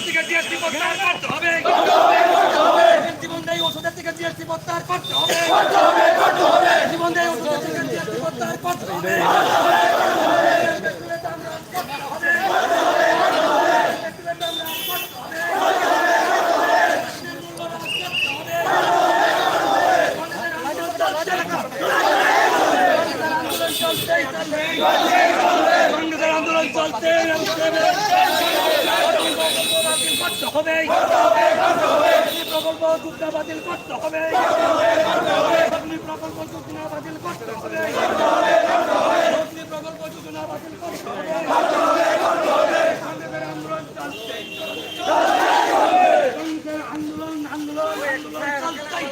থেকে জিএসটি প্রত্যাহার করতে হবে। জীবনদায়ী ওষুধের থেকে জিএসটি প্রত্যাহার করতে হবে। জীবনদায়ী ওষুধের থেকে জিএসটি প্রত্যাহার করতে হবে। কংগ্রেসের আন্দোলন চলতে হবে। প্রকল্প যুদ্ধ বাতিল করতে হবে। প্রকল্প যোজনা বাতিল করতে হবে। প্রকল্প যোজনা বাতিল করতে হবে। কংগ্রেসের আন্দোলন চলতে আন্দোলন আন্দোলন আন্দোলন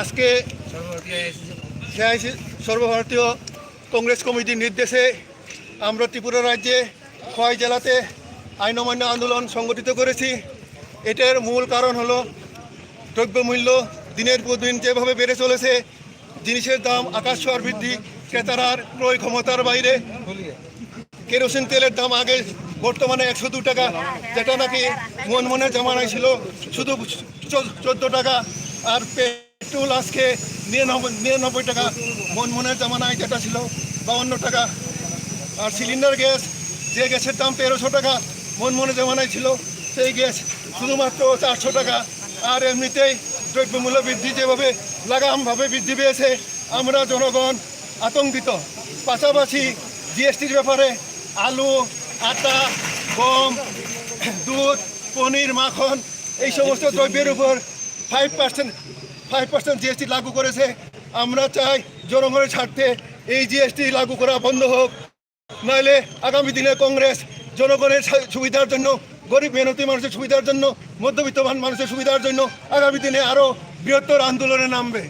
আজকে সর্বভারতীয় কংগ্রেস কমিটির নির্দেশে আমরা ত্রিপুরা রাজ্যে 6 জেলাতে আইন অমান্য আন্দোলন সংগঠিত করেছি। এটার মূল কারণ হলো দ্রব্যমূল্য দিনের পর দিন যেভাবে বেড়ে চলেছে, জিনিসের দাম আকাশ ছোঁয়ার বৃদ্ধি, ক্রেতার ক্রয় ক্ষমতার বাইরে। কেরোসিন তেলের দাম আগে বর্তমানে 102 টাকা, যেটা নাকি মনমোহনের জামানায় ছিল শুধু 14 টাকা। আর পেট্রোল আজকে 99 টাকা, মনমোহনের জামানায় যেটা ছিল 52 টাকা। আর সিলিন্ডার গ্যাস, যে গ্যাসের দাম 1300 টাকা মনমোহনের জামানায় ছিল, সেই গ্যাস শুধুমাত্র 400 টাকা। আর এমনিতেই দ্রব্যমূল্য বৃদ্ধি যেভাবে লাগামভাবে বৃদ্ধি পেয়েছে, আমরা জনগণ আতঙ্কিত। পাশাপাশি জিএসটির ব্যাপারে আলু, আটা, গম, দুধ, পনির, মাখন এই সমস্ত দ্রব্যের উপর 5% জিএসটি লাগু করেছে। আমরা চাই জনগণের স্বার্থে এই জিএসটি লাগু করা বন্ধ হোক, নইলে আগামী দিনে কংগ্রেস জনগণের সুবিধার জন্য, গরিব মেহনতি মানুষের সুবিধার জন্য, মধ্যবিত্তবান মানুষের সুবিধার জন্য আগামী দিনে আরো বৃহত্তর আন্দোলনে নামবে।